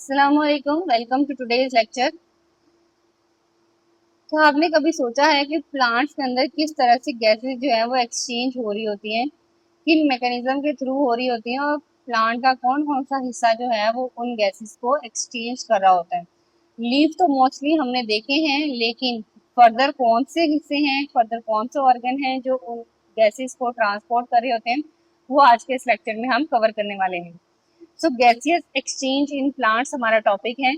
अस्सलामुअलैकुम, welcome to today's lecture. तो आपने कभी सोचा है कि प्लांट्स के अंदर किस तरह से गैसेस जो है वो एक्सचेंज हो रही होती हैं, किन मैकेनिज्म के थ्रू हो रही होती हैं, और प्लांट का कौन कौन सा हिस्सा जो है वो उन गैसेस को एक्सचेंज कर रहा होता है। लीफ तो मोस्टली हमने देखे हैं, लेकिन फर्दर कौन से हिस्से हैं, फर्दर कौन से ऑर्गन हैं जो उन गैसेस को ट्रांसपोर्ट कर रहे होते हैं, वो आज के इस लेक्चर में हम कवर करने वाले हैं। सो गैसियस एक्सचेंज इन प्लांट्स हमारा टॉपिक है।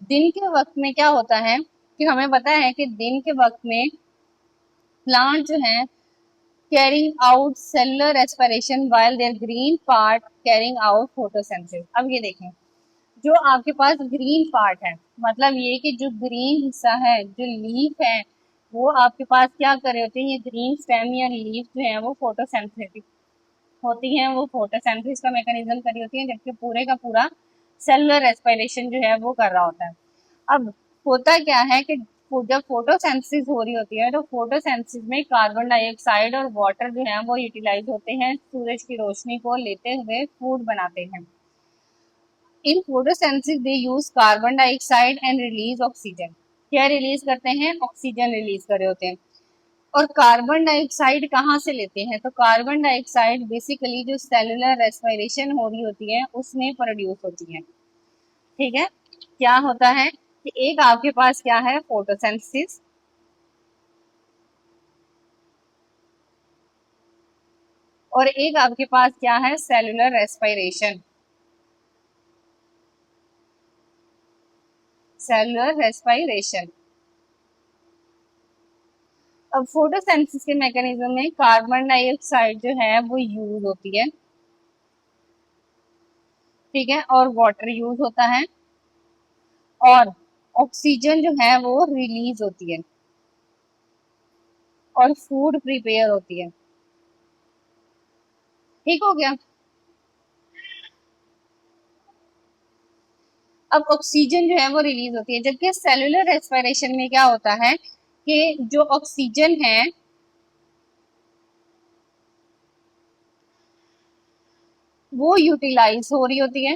दिन के वक्त में क्या होता है कि हमें पता है कि दिन के वक्त में प्लांट जो है carrying out cellular respiration while their green part carrying out photosynthesis. अब ये देखें, जो आपके पास ग्रीन पार्ट है, मतलब ये कि जो ग्रीन हिस्सा है, जो लीफ है, वो आपके पास क्या कर रहे होते हैं, ये ग्रीन स्टेम या लीफ जो है वो फोटोसिंथेटिक होती हैं, वो फोटोसिंथेसिस का मैकेनिज्म कर रही होती है, जबकि पूरे का पूरा सेलुलर रेस्पिरेशन जो है वो कर रहा होता है। अब होता क्या है कि जब फोटोसिंथेसिस हो रही होती है तो फोटोसिंथेसिस में कार्बन डाइऑक्साइड और वाटर जो है वो यूटिलाइज होते हैं, सूरज की रोशनी को लेते हुए फूड बनाते हैं। In photosynthesis they use carbon dioxide and release oxygen. क्या रिलीज करते हैं? ऑक्सीजन रिलीज कर रहे होते हैं। और कार्बन डाइऑक्साइड कहाँ से लेते हैं? तो कार्बन डाइऑक्साइड बेसिकली जो सेलुलर रेस्पिरेशन हो रही होती है उसमें प्रोड्यूस होती है। ठीक है, क्या होता है कि एक आपके पास क्या है, फोटोसिंथेसिस, और एक आपके पास क्या है, सेलुलर रेस्पिरेशन। Cellular respiration. अब फोटोसिंथेसिस के मैकेनिज्म में कार्बन डाइऑक्साइड जो है वो यूज होती है, ठीक है, और वाटर यूज होता है, और ऑक्सीजन जो है वो रिलीज होती है, और फूड प्रिपेयर होती है। ठीक हो गया। अब ऑक्सीजन जो है वो रिलीज होती है, जबकि सेलुलर रेस्पिरेशन में क्या होता है कि जो ऑक्सीजन है वो यूटिलाइज हो रही होती है।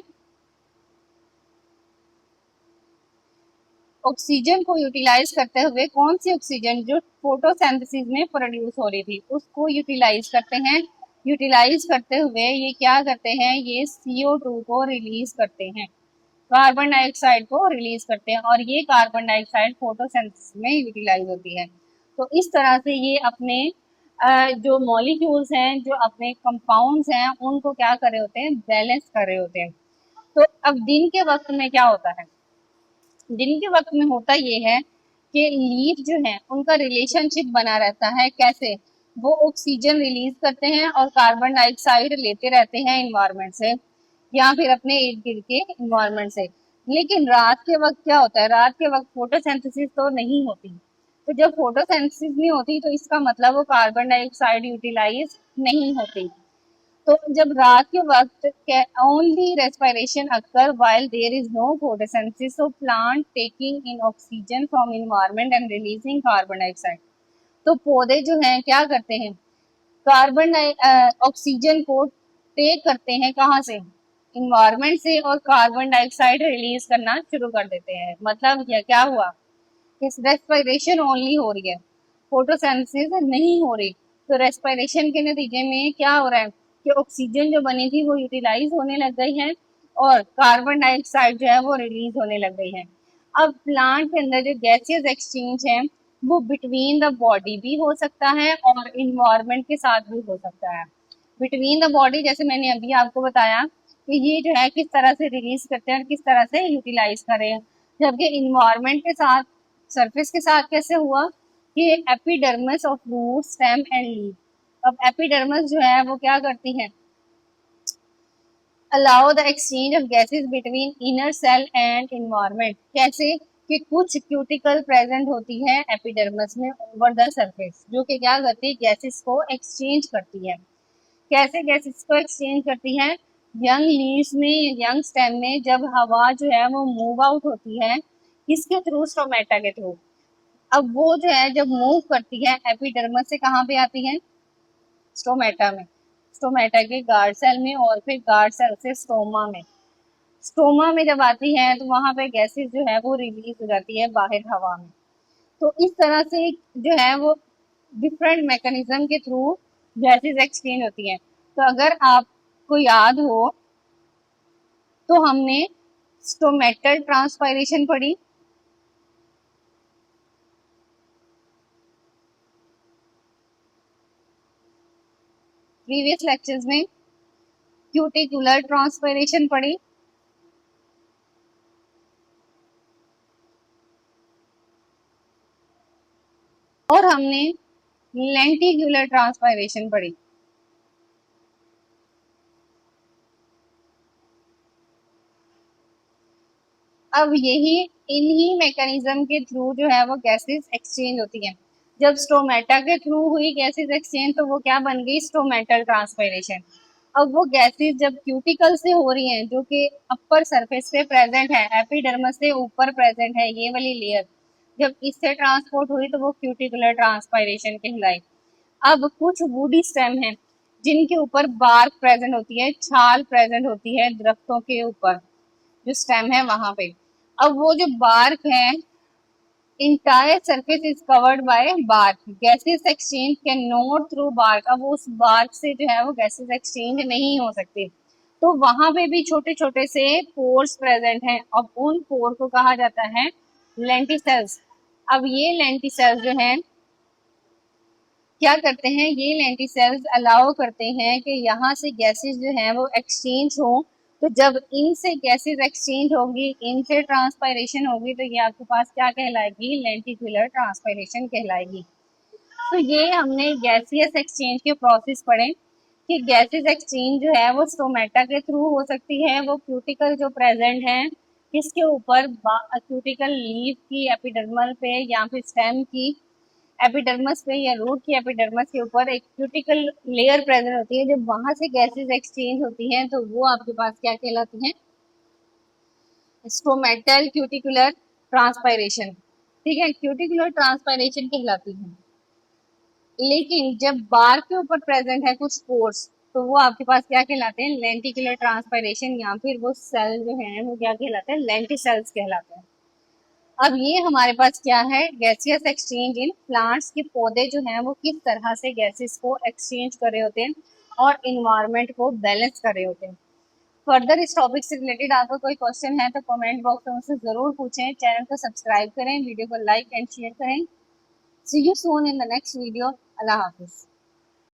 ऑक्सीजन को यूटिलाइज करते हुए, कौन सी ऑक्सीजन? जो फोटोसिंथेसिस में प्रोड्यूस हो रही थी उसको यूटिलाइज करते हैं। यूटिलाइज करते हुए ये क्या करते हैं, ये CO2 को रिलीज करते हैं, कार्बन डाइऑक्साइड को रिलीज करते हैं, और ये कार्बन डाइऑक्साइड फोटोसिंथेसिस में यूटिलाइज होती है। तो इस तरह से ये अपने जो मॉलिक्यूल्स हैं, जो अपने कंपाउंड्स हैं, उनको क्या कर रहे होते हैं, बैलेंस कर रहे होते हैं। तो अब दिन के वक्त में क्या होता है, दिन के वक्त में होता ये है कि लीफ जो है उनका रिलेशनशिप बना रहता है। कैसे? वो ऑक्सीजन रिलीज करते हैं और कार्बन डाइऑक्साइड लेते रहते हैं इन्वायरमेंट से, या फिर अपने इर्द गिर्द के इन्वायरमेंट से। लेकिन रात के वक्त क्या होता है, रात के वक्त फोटोसिंथेसिस तो नहीं होती। तो जब फोटोसिंथेसिस नहीं होती तो इसका मतलब वो कार्बन डाइऑक्साइड यूटिलाइज नहीं होती। तो जब रात के वक्त only respiration occur while there is no photosynthesis, so plant taking in oxygen from environment and releasing carbon dioxide. तो पौधे जो हैं क्या करते हैं, कार्बन ऑक्सीजन को टेक करते हैं, कहाँ से? इन्वायरमेंट से, और कार्बन डाइऑक्साइड रिलीज करना शुरू कर देते हैं। मतलब क्या हुआ, रेस्पिरेशन ओनली हो रही है, फोटोसिंथेसिस नहीं हो रही। तो रेस्पिरेशन के नतीजे में क्या हो रहा है कि ऑक्सीजन जो बनी थी वो यूटिलाइज होने लग गई है, और कार्बन डाइऑक्साइड जो है वो रिलीज होने लग गई है। अब प्लांट के अंदर जो गैसियस एक्सचेंज है वो बिटवीन द बॉडी भी हो सकता है और इन्वायरमेंट के साथ भी हो सकता है। बिटवीन द बॉडी, जैसे मैंने अभी आपको बताया कि ये जो है किस तरह से रिलीज करते हैं और किस तरह से यूटिलाइज करें, जबकि इन्वायरमेंट के साथ, सरफेस के साथ कैसे हुआ कि epidermis of root stem and leaf. अब एपिडर्मिस जो है वो क्या करती है, allow the exchange of gases between inner cell and environment. कैसे? कि कुछ क्यूटिकल प्रेजेंट होती है एपिडर्मिस में ओवर द सरफेस, जो कि क्या करती है, गैसेस को एक्सचेंज करती है। कैसे गैसेस को एक्सचेंज करती है? यंग लीव्स में, यंग स्टेम में जब हवा जो है वो मूव आउट होती है, किसके थ्रू? स्टोमेटा के थ्रू। अब वो जो है जब मूव करती है एपिडर्मिस से, कहाँ पे आती है? स्टोमेटा में, स्टोमेटा के गार्ड सेल में, और फिर गार्ड सेल से स्टोमा में। स्टोमा में जब आती है तो वहां पे गैसेस जो है वो रिलीज हो जाती है बाहर हवा में। तो इस तरह से जो है वो डिफरेंट मैकेनिज्म के थ्रू गैसेस एक्सचेंज होती हैं। तो अगर आपको याद हो तो हमने स्टोमेटल ट्रांसपायरेशन पढ़ी, प्रीवियस लेक्चर्स में क्यूटिकुलर ट्रांसपायरेशन पढ़ी, और हमने लेंटिक्यूलर ट्रांसपायरेशन पढ़ी। अब यही इन्हीं मैकेनिज्म के थ्रू जो है वो गैसेस एक्सचेंज होती हैं। जब स्टोमेटा के थ्रू हुई गैसेस एक्सचेंज तो वो क्या बन गई, स्टोमेटल ट्रांसपायरेशन। अब वो गैसेस जब क्यूटिकल से हो रही हैं, जो कि अपर सरफेस पे प्रेजेंट है, एपिडर्मिस से ऊपर प्रेजेंट है ये वाली लेयर, जब इससे ट्रांसपोर्ट हुई तो वो क्यूटिकुलर ट्रांसपायरेशन कहलाई। अब कुछ वुडी स्टेम है जिनके ऊपर बार्क प्रेजेंट होती है, छाल प्रेजेंट होती है दरख्तों के ऊपर, जो स्टेम है वहां पे। अब वो जो बार्क है, entire surface is covered by bark, gases exchange can not through bark. अब उस बार्क से जो है वो गैसेस एक्सचेंज नहीं हो सकती, तो वहां पे भी छोटे छोटे से पोर्स प्रेजेंट हैं। अब उन पोर को कहा जाता है लेंटिसेल्स। अब ये लेंटिसेल्स जो है क्या करते हैं, ये लेंटिसेल्स अलाउ करते हैं कि यहाँ से गैसेस जो है वो एक्सचेंज हो। तो जब इनसे गैसेस एक्सचेंज होगी, इनसे ट्रांसपायरेशन होगी, तो ये आपके पास क्या कहलाएगी, लेंटिकुलर ट्रांसपायरेशन कहलाएगी। तो ये हमने गैसियस एक्सचेंज के प्रोसेस पढ़े कि गैसेस एक्सचेंज जो है वो स्टोमेटा के थ्रू हो सकती है, वो क्यूटिकल जो प्रेजेंट है किसके ऊपर, क्यूटिकल लीफ की एपिडर्मल पे या फिर स्टेम की एपिडर्मस पे या रूट की एपिडर्मस के ऊपर एक क्यूटिकल लेयर प्रेजेंट होती है। जब वहां से गैसेस एक्सचेंज होती हैं तो वो आपके पास क्या कहलाती हैं, स्टोमेटल क्यूटिकुलर ट्रांसपायरेशन। ठीक है, क्यूटिकुलर ट्रांसपायरेशन कहलाती है। लेकिन जब बार के ऊपर प्रेजेंट है कुछ पोर्स, तो वो आपके पास क्या कहलाते हैं, लेंटिकुलर ट्रांसपायरेशन, या फिर वो सेल जो है वो क्या कहलाते हैं, लेंटिसेल्स कहलाते हैं। अब ये हमारे पास क्या है, गैसियस एक्सचेंज इन प्लांट्स के पौधे जो हैं वो किस तरह से गैसेस को एक्सचेंज कर रहे होते हैं और इन्वायरमेंट को बैलेंस कर रहे होते हैं। फर्दर इस टॉपिक से रिलेटेड आपका कोई क्वेश्चन है तो कमेंट बॉक्स में मुझसे जरूर पूछें। चैनल को सब्सक्राइब करें, वीडियो को लाइक एंड शेयर करें। See you soon in the next video. अल्लाह हाफिज।